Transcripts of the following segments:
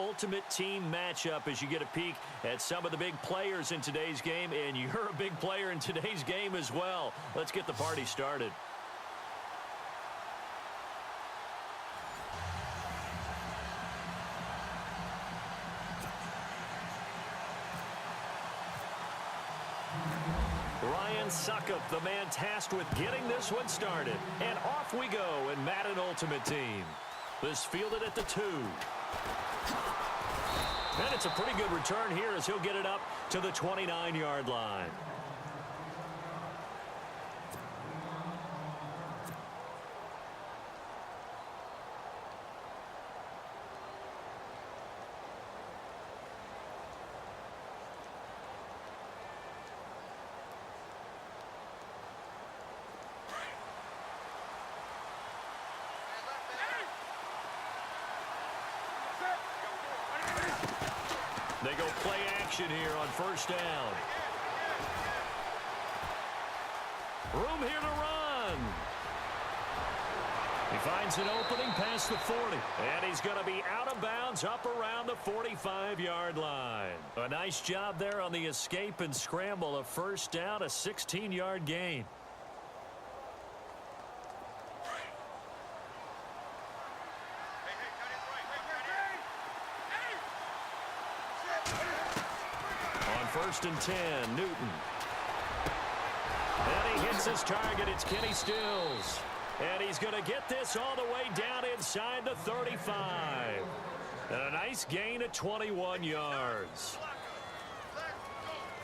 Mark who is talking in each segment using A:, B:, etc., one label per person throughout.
A: ultimate team matchup as you get a peek at some of the big players in today's game, and you're a big player in today's game as well. Let's get the party started. Suckup, the man tasked with getting this one started. And off we go in Madden Ultimate Team. This fielded at the 2. And it's a pretty good return here as he'll get it up to the 29-yard line. They go play action here on first down. Room here to run. He finds an opening past the 40. And he's going to be out of bounds up around the 45-yard line. A nice job there on the escape and scramble. A first down, a 16-yard gain. First and 10, Newton. And he hits his target. It's Kenny Stills. And he's going to get this all the way down inside the 35. And a nice gain of 21 yards.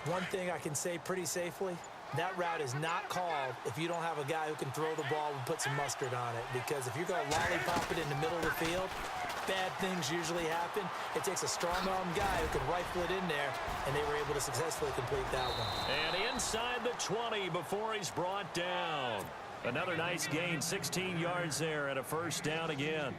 B: One thing I can say pretty safely, that route is not called if you don't have a guy who can throw the ball and put some mustard on it. Because if you're going to lollipop it in the middle of the field, bad things usually happen. It takes a strong-arm guy who can rifle it in there, and they were able to successfully complete that one.
A: And inside the 20 before he's brought down. Another nice gain, 16 yards there, and a first down again.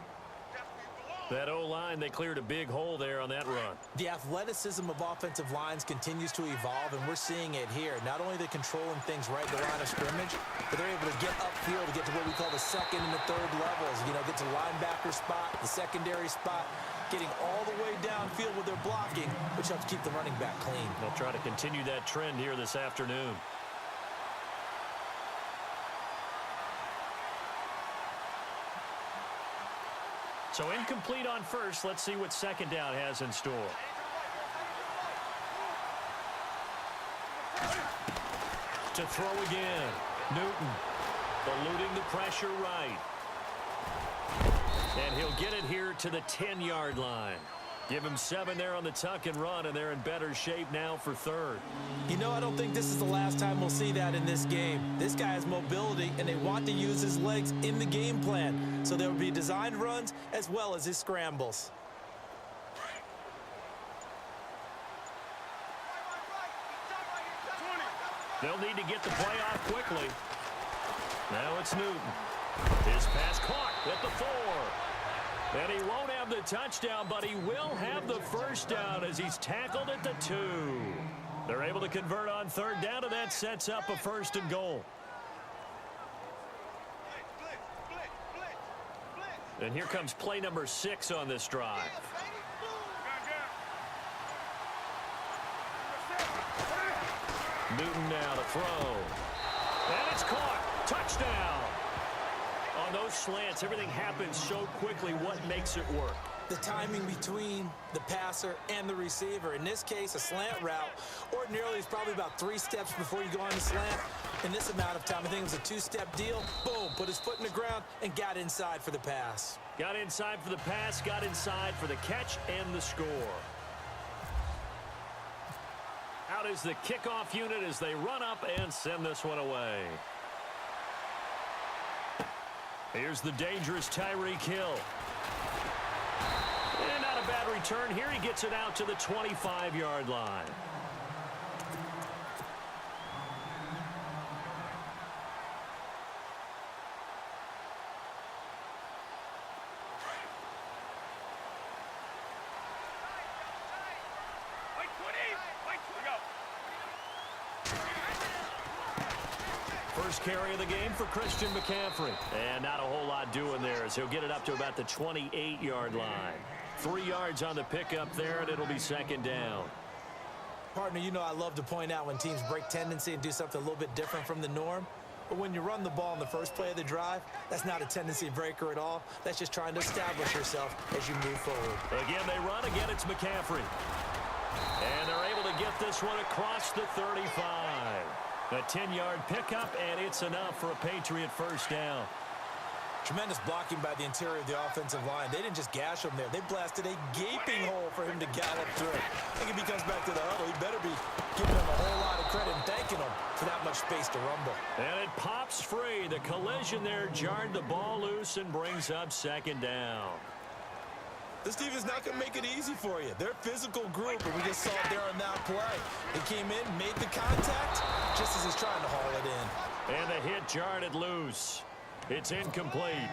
A: That O-line, they cleared a big hole there on that run.
B: The athleticism of offensive lines continues to evolve, and we're seeing it here. Not only are they controlling things right at the line of scrimmage, but they're able to get upfield to get to what we call the second and the third levels. You know, get to linebacker spot, the secondary spot, getting all the way downfield with their blocking, which helps keep the running back clean.
A: They'll try to continue that trend here this afternoon. So incomplete on first. Let's see what second down has in store. To throw again. Newton eluding the pressure right. And he'll get it here to the 10-yard line. Give him 7 there on the tuck and run, and they're in better shape now for third.
B: You know, I don't think this is the last time we'll see that in this game. This guy has mobility, and they want to use his legs in the game plan. So there will be designed runs as well as his scrambles.
A: They'll need to get the play off quickly. Now it's Newton. His pass caught at the 4. And he won't have the touchdown, but he will have the first down as he's tackled at the 2. They're able to convert on third down, and that sets up a first and goal. And here comes play number 6 on this drive. Newton now to throw. And it's caught. Touchdown. On those slants, everything happens so quickly. What makes it work?
B: The timing between the passer and the receiver. In this case, a slant route ordinarily is probably about 3 steps before you go on the slant. In this amount of time, I think it was a 2-step deal. Boom, put his foot in the ground and got inside for the pass.
A: Got inside for the pass, got inside for the catch and the score. Out is the kickoff unit as they run up and send this one away. Here's the dangerous Tyreek Hill. And not a bad return here. He gets it out to the 25-yard line. First carry of the game for Christian McCaffrey. And not a whole lot doing there as he'll get it up to about the 28-yard line. 3 yards on the pickup there, and it'll be second down.
B: Partner, you know I love to point out when teams break tendency and do something a little bit different from the norm. But when you run the ball in the first play of the drive, that's not a tendency breaker at all. That's just trying to establish yourself as you move forward.
A: Again, they run. Again, it's McCaffrey. And they're able to get this one across the 35. A 10-yard pickup, and it's enough for a Patriot first down.
B: Tremendous blocking by the interior of the offensive line. They didn't just gash him there. They blasted a gaping hole for him to gallop through. I think if he comes back to the huddle, he better be giving him a whole lot of credit and thanking him for that much space to rumble.
A: And it pops free. The collision there jarred the ball loose and brings up second down.
B: This team is not going to make it easy for you. They're a physical group, and we just saw it there on that play. They came in, made the contact, just as he's trying to haul it in.
A: And the hit jarred it loose. It's incomplete.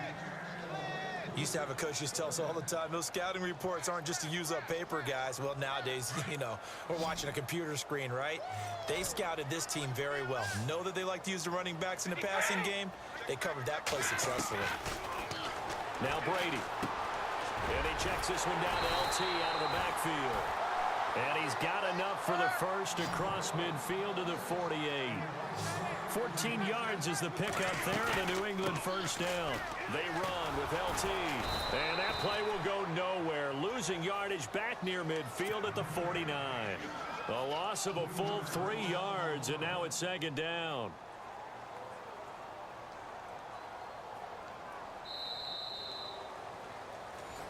B: Used to have a coach used to tell us all the time, those scouting reports aren't just to use up paper, guys. Well, nowadays, you know, we're watching a computer screen, right? They scouted this team very well. Know that they like to use the running backs in the passing game. They covered that play successfully.
A: Now Brady. And he checks this one down to LT out of the backfield. And he's got enough for the first across midfield to the 48. 14 yards is the pickup there, the New England first down. They run with LT. And that play will go nowhere. Losing yardage back near midfield at the 49. A loss of a full 3 yards, and now it's second down.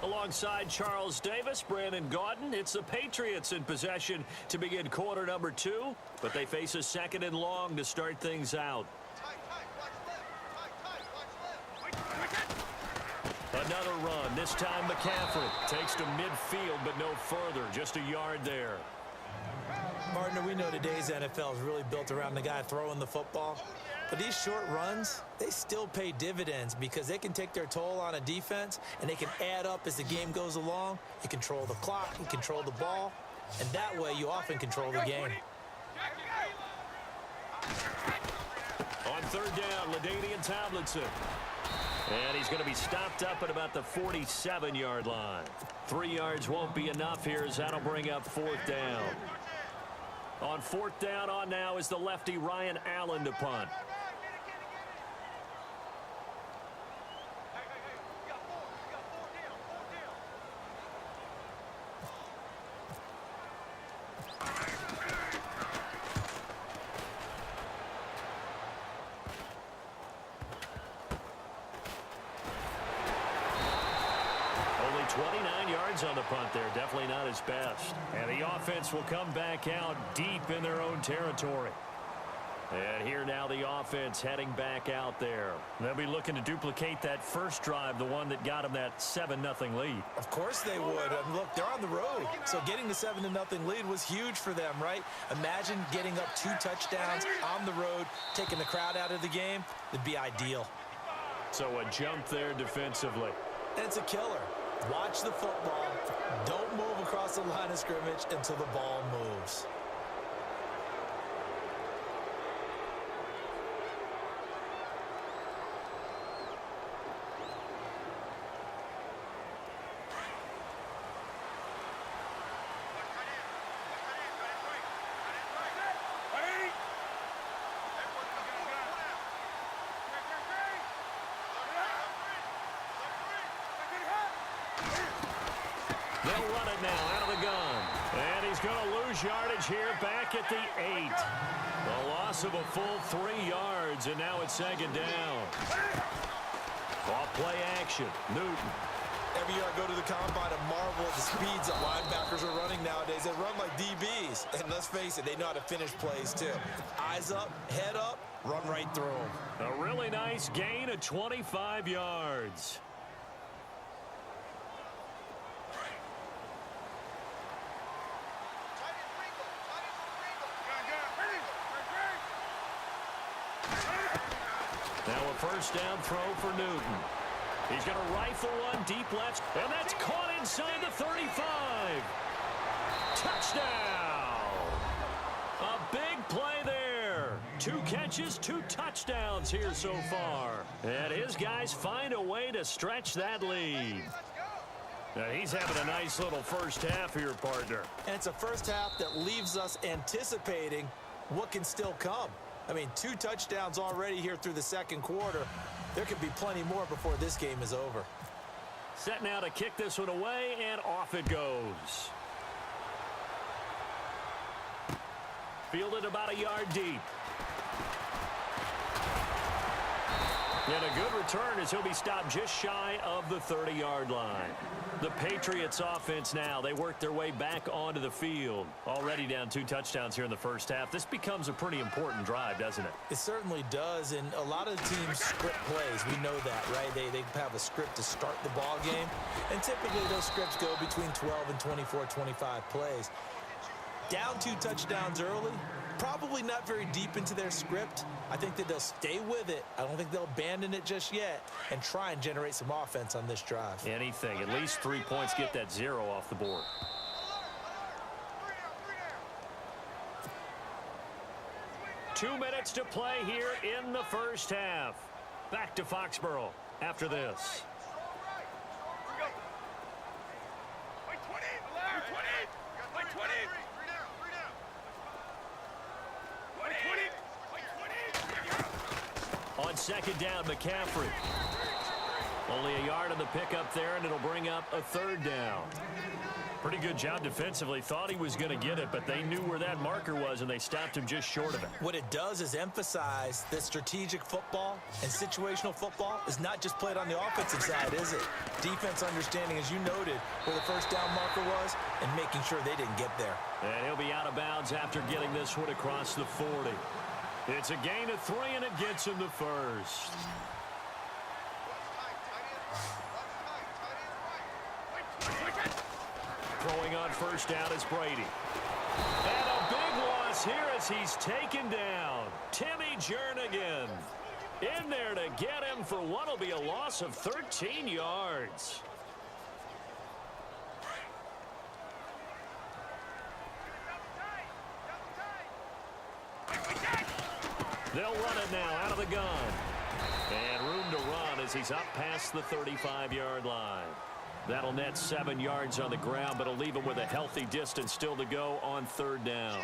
A: Alongside Charles Davis, Brandon Gaudin, it's the Patriots in possession to begin quarter number 2, but they face a second and long to start things out. Another run, this time McCaffrey takes to midfield, but no further, just a yard there.
B: Partner, we know today's NFL is really built around the guy throwing the football. But these short runs, they still pay dividends because they can take their toll on a defense and they can add up as the game goes along. You control the clock, you control the ball, and that way you often control the game.
A: On third down, LaDainian Tomlinson. And he's going to be stopped up at about the 47-yard line. 3 yards won't be enough here as that'll bring up fourth down. On fourth down on now is the lefty Ryan Allen to punt. Only 29 yards on the punt there. Definitely not his best. And the offense will come back out deep in their own territory. And here now the offense heading back out there. They'll be looking to duplicate that first drive, the one that got them that 7-0 lead.
B: Of course they would. Look, they're on the road. So getting the 7-0 lead was huge for them, right? Imagine getting up 2 touchdowns on the road, taking the crowd out of the game. It'd be ideal.
A: So a jump there defensively.
B: And it's a killer. Watch the football. Don't move across the line of scrimmage until the ball moves.
A: They'll run it now out of the gun. And he's going to lose yardage here back at the 8. A loss of a full 3 yards, and now it's second down. Off play action. Newton.
B: Every year I go to the combine and marvel at the speeds that linebackers are running nowadays. They run like DBs. And let's face it, they know how to finish plays too. Eyes up, head up, run right through them.
A: A really nice gain of 25 yards. Now a first down throw for Newton. He's going to rifle one deep left, and that's caught inside the 35. Touchdown! A big play there. 2 catches, 2 touchdowns here so far. And his guys find a way to stretch that lead. Now he's having a nice little first half here, partner.
B: And it's a first half that leaves us anticipating what can still come. I mean, 2 touchdowns already here through the second quarter. There could be plenty more before this game is over.
A: Set now to kick this one away, and off it goes. Fielded about a yard deep. And a good return as he'll be stopped just shy of the 30-yard line. The Patriots offense now, they work their way back onto the field. Already down 2 touchdowns here in the first half. This becomes a pretty important drive, doesn't it?
B: It certainly does, and a lot of teams script plays. We know that, right? They have a script to start the ball game, and typically those scripts go between 12 and 24, 25 plays. Down 2 touchdowns early, probably not very deep into their script. I think that they'll stay with it. I don't think they'll abandon it just yet and try and generate some offense on this drive.
A: Anything. At least 3 points, get that 0 off the board. Two minutes to play here in the first half. Back to Foxborough after this. On second down, McCaffrey. Only a yard on the pickup there, and it'll bring up a 3rd down. Pretty good job defensively. Thought he was going to get it, but they knew where that marker was, and they stopped him just short of it.
B: What it does is emphasize that strategic football and situational football is not just played on the offensive side, is it? Defense understanding, as you noted, where the first down marker was and making sure they didn't get there.
A: And he'll be out of bounds after getting this one across the 40. It's a gain of 3, and it gets him the first. Throwing on first down is Brady. And a big loss here as he's taken down. Timmy Jernigan in there to get him for what will be a loss of 13 yards. They'll run it now out of the gun. And room to run as he's up past the 35-yard line. That'll net 7 yards on the ground, but it'll leave him with a healthy distance still to go on 3rd down.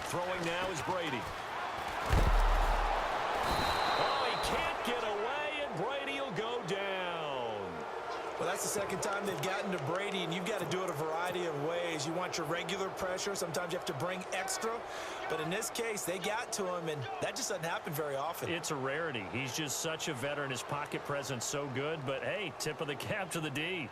A: Throwing now is Brady. Oh, he can't get away, and Brady will go down.
B: Well, that's the second time they've gotten to Brady, and you've got to do it a variety of ways. You want your regular pressure. Sometimes you have to bring extra. But in this case, they got to him, and that just doesn't happen very often.
A: It's a rarity. He's just such a veteran. His pocket presence so good. But, hey, tip of the cap to the D.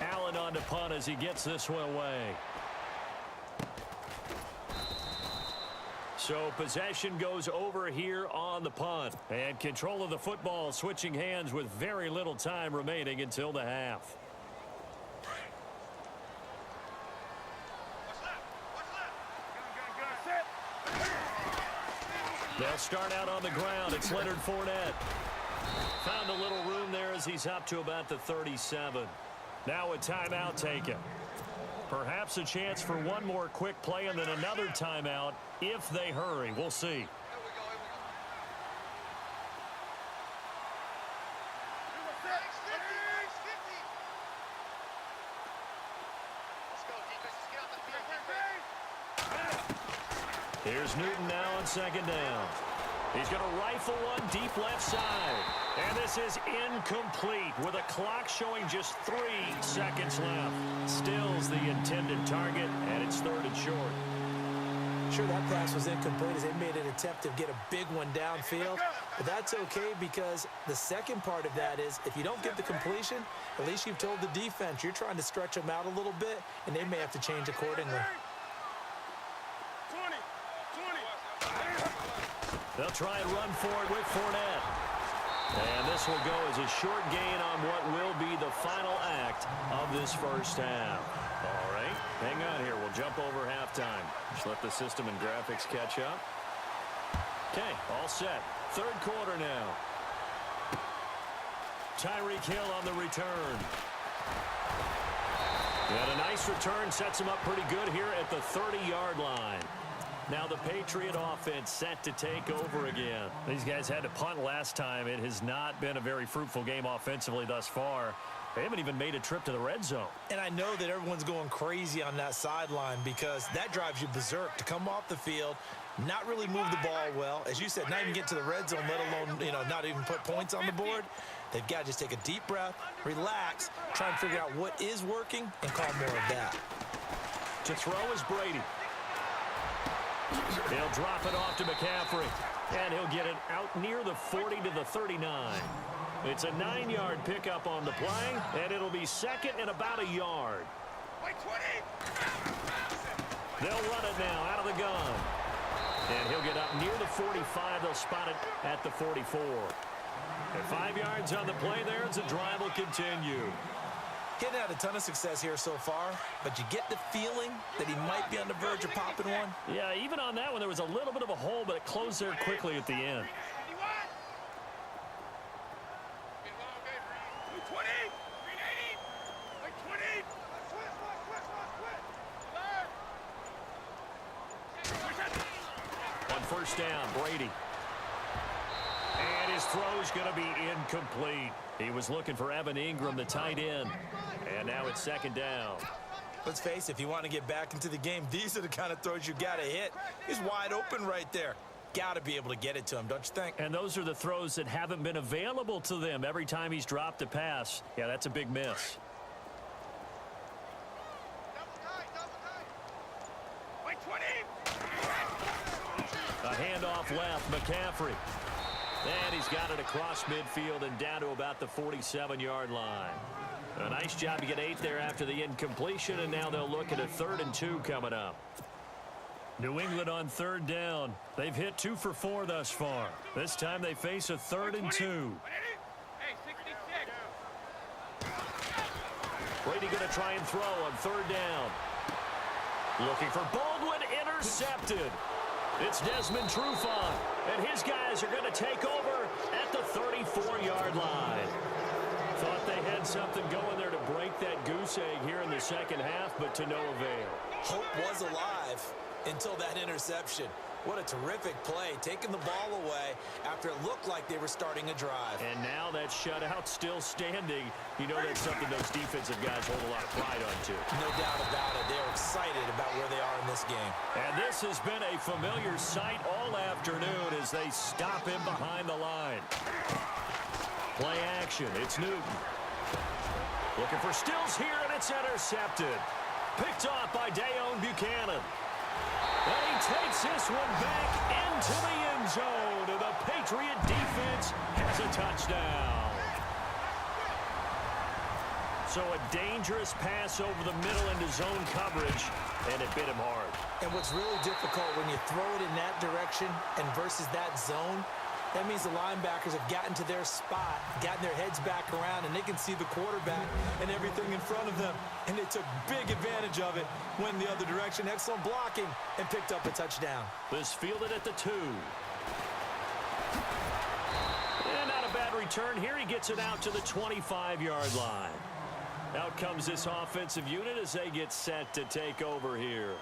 A: Allen on to punt as he gets this one away. So possession goes over here on the punt. And control of the football switching hands with very little time remaining until the half. They'll start out on the ground. It's Leonard Fournette. Found a little room there as he's up to about the 37. Now a timeout taken. Perhaps a chance for one more quick play and then another timeout if they hurry. We'll see. Here's Newton now on second down. He's going to rifle one deep left side. And this is incomplete with a clock showing just 3 seconds left. Stills the intended target, and it's 3rd and short.
B: Sure, that pass was incomplete as they made an attempt to get a big one downfield. But that's okay because the second part of that is if you don't get the completion, at least you've told the defense you're trying to stretch them out a little bit, and they may have to change accordingly.
A: They'll try and run for it with Fournette. And this will go as a short gain on what will be the final act of this first half. All right, hang on here. We'll jump over halftime. Just let the system and graphics catch up. Okay, all set. Third quarter now. Tyreek Hill on the return. And a nice return sets him up pretty good here at the 30-yard line. Now the Patriot offense set to take over again. These guys had to punt last time. It has not been a very fruitful game offensively thus far. They haven't even made a trip to the red zone.
B: And I know that everyone's going crazy on that sideline because that drives you berserk to come off the field, not really move the ball well. As you said, not even get to the red zone, let alone, not even put points on the board. They've got to just take a deep breath, relax, try and figure out what is working, and call more of that.
A: To throw is Brady. He'll drop it off to McCaffrey. And he'll get it out near the 40 to the 39. It's a 9-yard pickup on the play, and it'll be second and about a yard. They'll run it now out of the gun. And he'll get up near the 45. They'll spot it at the 44. And 5 yards on the play there as the drive will continue.
B: Getting had a ton of success here so far, but you get the feeling that he might be on the verge of popping one.
A: Yeah, even on that one, there was a little bit of a hole, but it closed there quickly at the end. On first down, Brady. And his throw's going to be incomplete. He was looking for Evan Ingram, the tight end. And now it's second down.
B: Let's face it, if you want to get back into the game, these are the kind of throws you got to hit. He's wide open right there. Got to be able to get it to him, don't you think?
A: And those are the throws that haven't been available to them every time he's dropped a pass. Yeah, that's a big miss. A handoff left, McCaffrey. And he's got it across midfield and down to about the 47-yard line. A nice job to get 8 there after the incompletion, and now they'll look at a 3rd and 2 coming up. New England on 3rd down. They've hit 2 for 4 thus far. This time they face a 3rd and 2. Brady going to try and throw on 3rd down. Looking for Baldwin, intercepted. It's Desmond Trufant, and his guys are going to take over at the 34-yard line. Thought they had something going there to break that goose egg here in the second half, but to no avail.
B: Hope was alive until that interception. What a terrific play, taking the ball away after it looked like they were starting a drive.
A: And now that shutout still standing. You know that's something those defensive guys hold a lot of pride on, too.
B: No doubt about it. They're excited about where they are in this game.
A: And this has been a familiar sight all afternoon as they stop him behind the line. Play action. It's Newton. Looking for Stills here, and it's intercepted. Picked off by Dayon Buchanan. And he takes this one back into the end zone, and the Patriot defense has a touchdown. So a dangerous pass over the middle into zone coverage, and it bit him hard. And
B: what's really difficult when you throw it in that direction and versus that zone, that means the linebackers have gotten to their spot, gotten their heads back around, and they can see the quarterback and everything in front of them. And they took big advantage of it, went the other direction, excellent blocking, and picked up a touchdown.
A: This fielded at the 2. And not a bad return here. He gets it out to the 25-yard line. Out comes this offensive unit as they get set to take over here.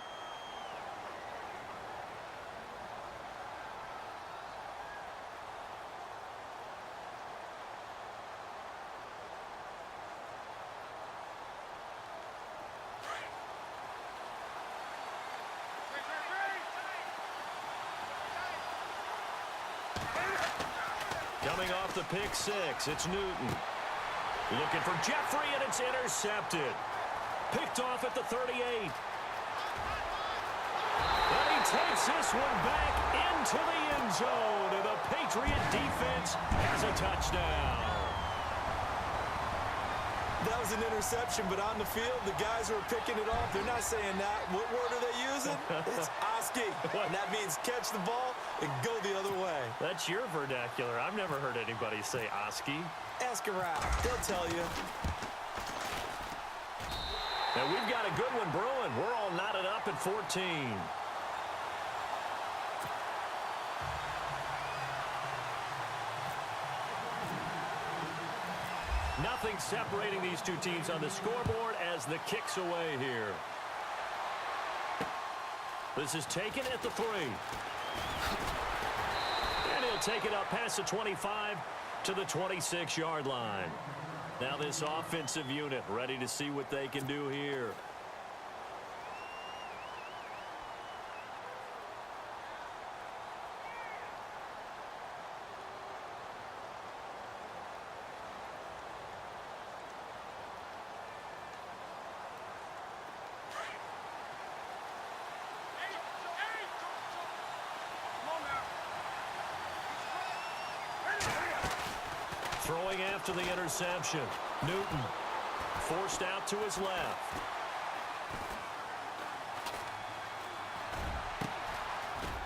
A: Coming off the pick six, it's Newton. Looking for Jeffrey, and it's intercepted. Picked off at the 38. And he takes this one back into the end zone, and the Patriot defense has a touchdown.
B: That was an interception, but on the field, the guys who are picking it off, they're not saying that. What word are they using? It's Oski. and that means catch the ball and go the other way.
A: That's your vernacular. I've never heard anybody say Oski.
B: Ask around. They'll tell you.
A: And we've got a good one brewing. We're all knotted up at 14. Nothing separating these two teams on the scoreboard as the kick's away here. This is taken at the 3. And he'll take it up past the 25 to the 26-yard line. Now this offensive unit ready to see what they can do here. Throwing after the interception. Newton forced out to his left.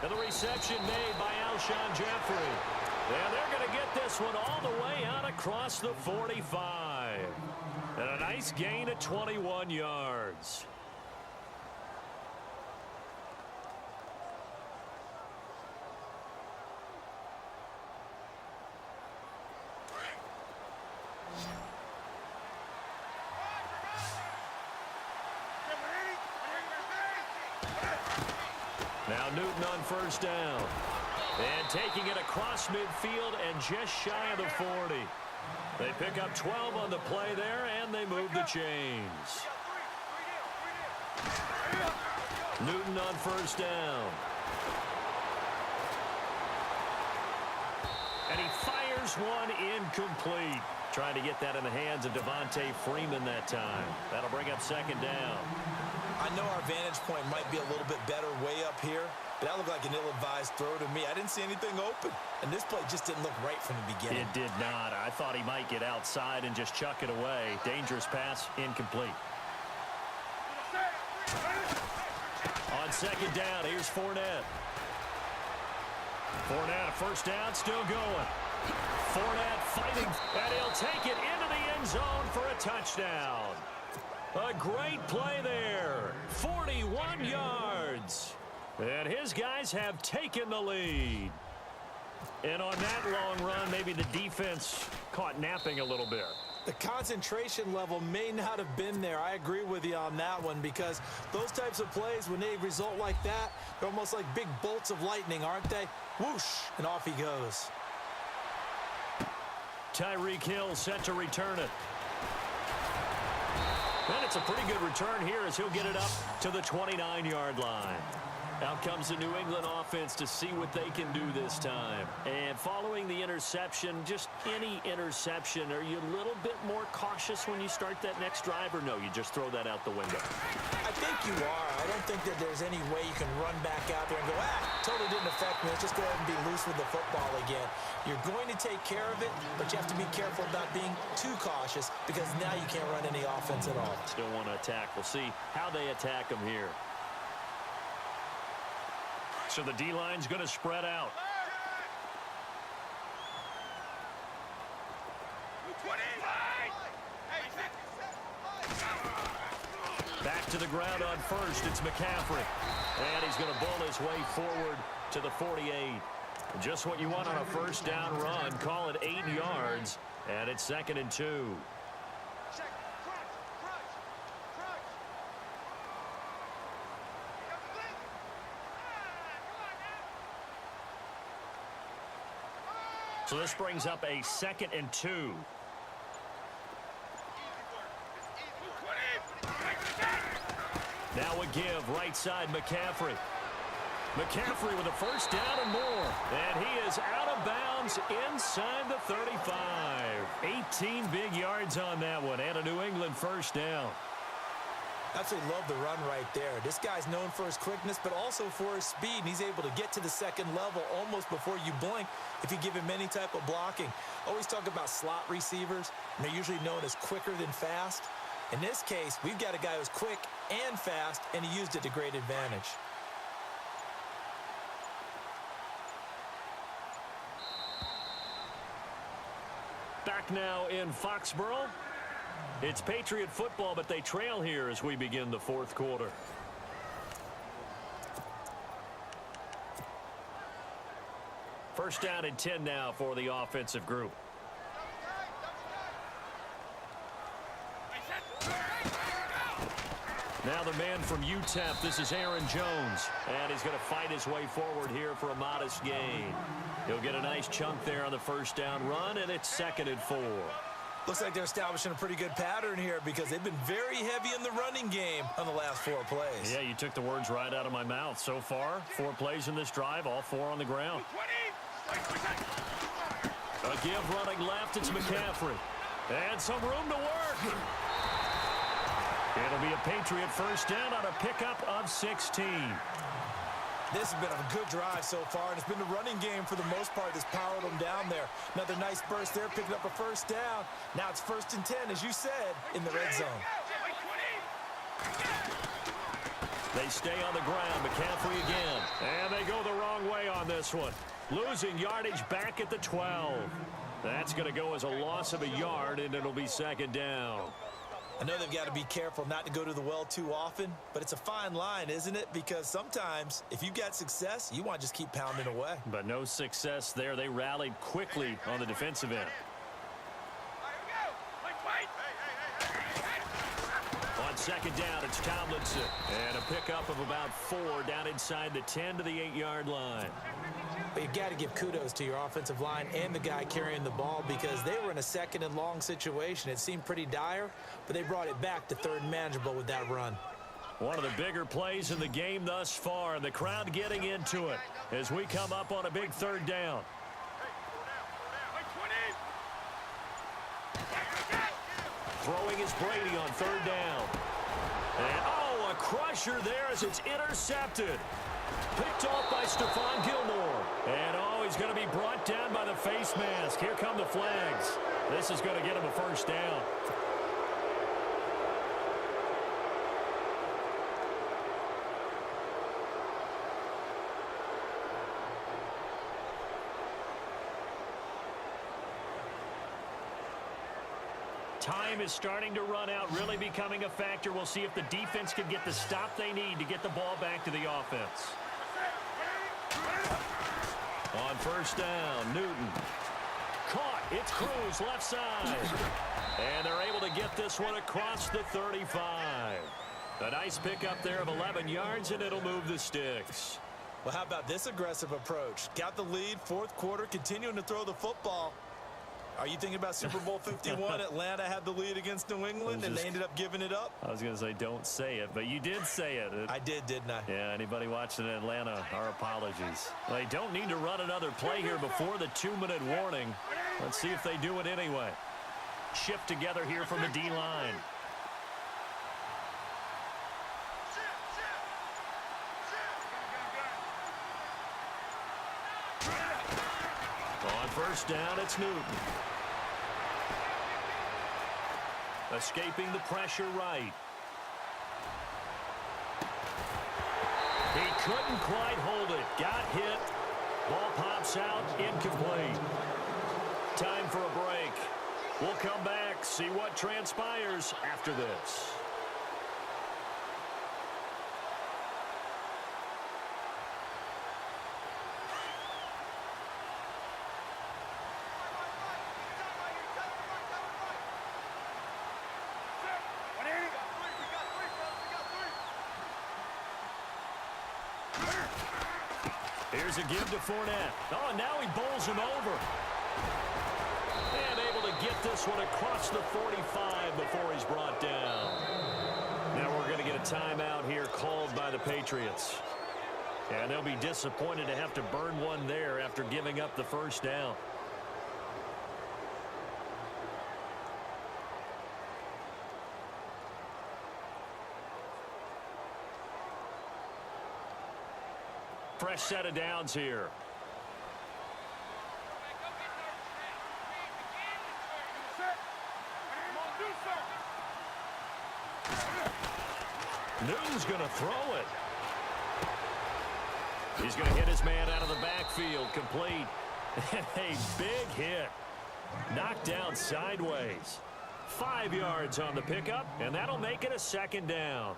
A: And the reception made by Alshon Jeffrey. And they're going to get this one all the way out across the 45. And a nice gain of 21 yards. Now Newton on first down. And taking it across midfield and just shy of the 40. They pick up 12 on the play there, and they move the chains. Newton on first down. And he fires one incomplete. Trying to get that in the hands of Devontae Freeman that time. That'll bring up second down.
B: I know our vantage point might be a little bit better way up here, but that looked like an ill-advised throw to me. I didn't see anything open, and this play just didn't look right from the beginning.
A: It did not. I thought he might get outside and just chuck it away. Dangerous pass, incomplete. On second down, here's Fournette. Fournette, a first down, still going. Fournette fighting, and he'll take it into the end zone for a touchdown. A great play there. 41 yards. And his guys have taken the lead. And on that long run, maybe the defense caught napping a little bit.
B: The concentration level may not have been there. I agree with you on that one, because those types of plays, when they result like that, they're almost like big bolts of lightning, aren't they? Whoosh, and off he goes.
A: Tyreek Hill set to return it. And it's a pretty good return here as he'll get it up to the 29-yard line. Out comes the New England offense to see what they can do this time. And following the interception, just any interception, are you a little bit more cautious when you start that next drive, or no, you just throw that out the window?
B: I think you are. I don't think that there's any way you can run back out there and go, totally didn't affect me. Let's just go ahead and be loose with the football again. You're going to take care of it, but you have to be careful about being too cautious, because now you can't run any offense at all.
A: Still want to attack. We'll see how they attack them here. So the D-line's going to spread out. Back to the ground on first. It's McCaffrey. And he's going to bull his way forward to the 48. Just what you want on a first down run. Call it 8 yards. And it's 2nd and 2. So this brings up a 2nd and 2. Now a give, right side, McCaffrey. McCaffrey with a first down and more. And he is out of bounds inside the 35. 18 big yards on that one, and a New England first down.
B: Absolutely love the run right there. This guy's known for his quickness, but also for his speed, and he's able to get to the second level almost before you blink if you give him any type of blocking. Always talk about slot receivers, and they're usually known as quicker than fast. In this case, we've got a guy who's quick and fast, and he used it to great advantage.
A: Back now in Foxborough. It's Patriot football, but they trail here as we begin the fourth quarter. First down and 10 now for the offensive group. Now the man from UTEP, this is Aaron Jones. And he's going to fight his way forward here for a modest gain. He'll get a nice chunk there on the first down run, and it's 2nd and 4.
B: Looks like they're establishing a pretty good pattern here because they've been very heavy in the running game on the last 4 plays.
A: Yeah, you took the words right out of my mouth. So far, 4 plays in this drive, all 4 on the ground. A give running left, it's McCaffrey. And some room to work. It'll be a Patriot first down on a pickup of 16.
B: This has been a good drive so far, and it's been the running game for the most part that's powered them down there. Another nice burst there, picking up a first down. Now it's 1st and 10, as you said, in the red zone.
A: They stay on the ground. McCaffrey again. And they go the wrong way on this one. Losing yardage back at the 12. That's going to go as a loss of a yard, and it'll be 2nd down.
B: I know they've got to be careful not to go to the well too often, but it's a fine line, isn't it? Because sometimes, if you've got success, you want to just keep pounding away.
A: But no success there. They rallied quickly on the defensive end. On 2nd down, it's Tomlinson. And a pickup of about 4 down inside the 10 to the 8-yard line.
B: But you've got to give kudos to your offensive line and the guy carrying the ball because they were in a 2nd and long situation. It seemed pretty dire, but they brought it back to 3rd and manageable with that run.
A: One of the bigger plays in the game thus far. The crowd getting into it as we come up on a big 3rd down. Throwing is Brady on 3rd down. And, oh, a crusher there as it's intercepted. Picked off by Stephon Gilmore. And, oh, he's going to be brought down by the face mask. Here come the flags. This is going to get him a first down. Time is starting to run out, really becoming a factor. We'll see if the defense can get the stop they need to get the ball back to the offense. On 1st down, Newton. Caught. It's Cruz, left side. And they're able to get this one across the 35. A nice pickup there of 11 yards, and it'll move the sticks.
B: Well, how about this aggressive approach? Got the lead, 4th quarter, continuing to throw the football. Are you thinking about Super Bowl 51? Atlanta had the lead against New England, and they ended up giving it up?
A: I was going to say, don't say it, but you did say it.
B: I did, didn't I?
A: Yeah, anybody watching in Atlanta, our apologies. They don't need to run another play here before the 2-minute warning. Let's see if they do it anyway. Shift together here from the D-line. On 1st down, it's Newton. Escaping the pressure right. He couldn't quite hold it. Got hit. Ball pops out. Incomplete. Time for a break. We'll come back, see what transpires after this. Here's a give to Fournette. Oh, and now he bowls him over. And able to get this one across the 45 before he's brought down. Now we're going to get a timeout here called by the Patriots. And they'll be disappointed to have to burn one there after giving up the first down. Fresh set of downs here. Newton's going to throw it. He's going to hit his man out of the backfield. Complete. A big hit. Knocked down sideways. 5 yards on the pickup, and that'll make it a second down.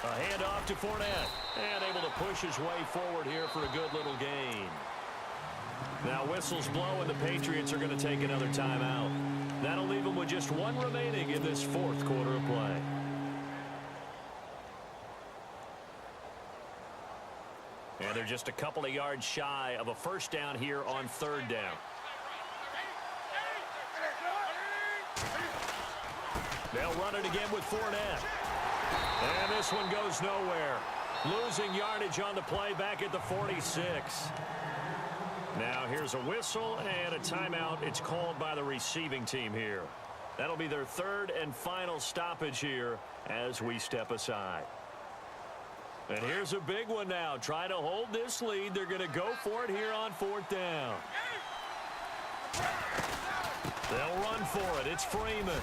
A: A handoff to Fournette, and able to push his way forward here for a good little gain. Now whistles blow, and the Patriots are going to take another timeout. That'll leave them with just one remaining in this fourth quarter of play. And they're just a couple of yards shy of a first down here on third down. They'll run it again with Fournette. And this one goes nowhere. Losing yardage on the play back at the 46. Now here's a whistle and a timeout. It's called by the receiving team here. That'll be their third and final stoppage here as we step aside. And here's a big one now. Trying to hold this lead. They're going to go for it here on fourth down. They'll run for it. It's Freeman.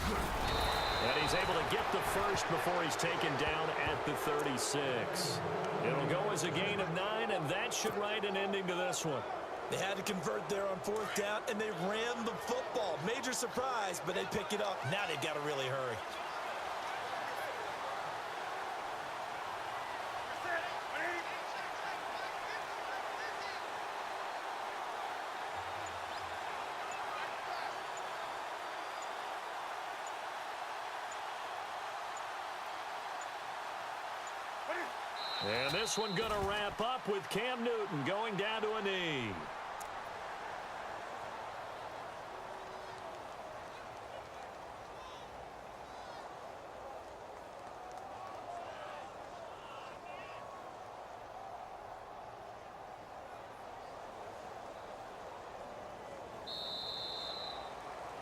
A: And he's able to get the first before he's taken down at the 36. It'll go as a gain of 9, and that should write an ending to this one.
B: They had to convert there on fourth down, and they ran the football. Major surprise, but they pick it up. Now they've got to really hurry.
A: And this one going to wrap up with Cam Newton going down to a knee.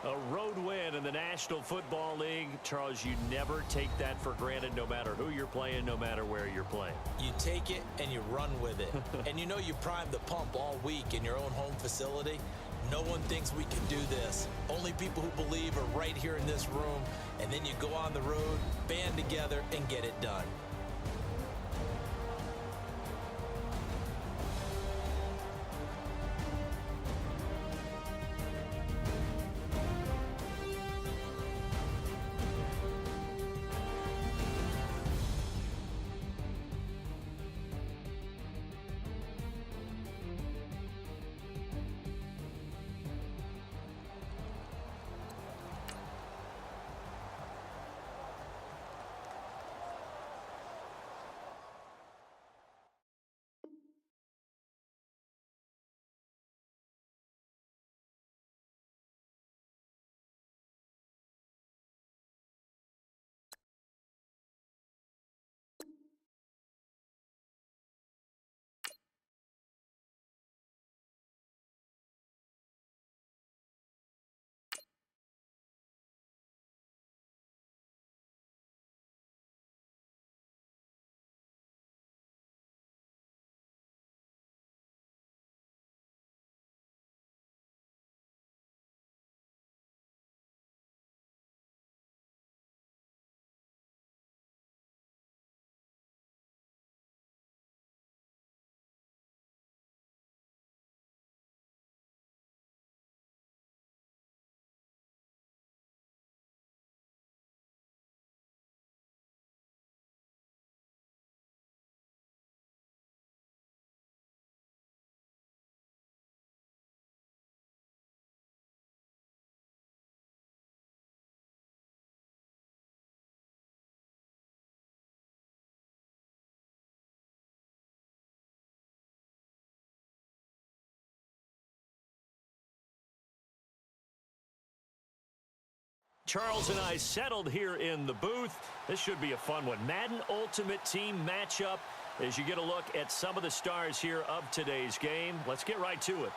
A: A road win in the National Football League. Charles, you never take that for granted, no matter who you're playing, no matter where you're playing.
B: You take it and you run with it. And you know you primed the pump all week in your own home facility. No one thinks we can do this. Only people who believe are right here in this room. And then you go on the road, band together, and get it done.
A: Charles and I settled here in the booth. This should be a fun one. Madden Ultimate Team matchup as you get a look at some of the stars here of today's game. Let's get right to it.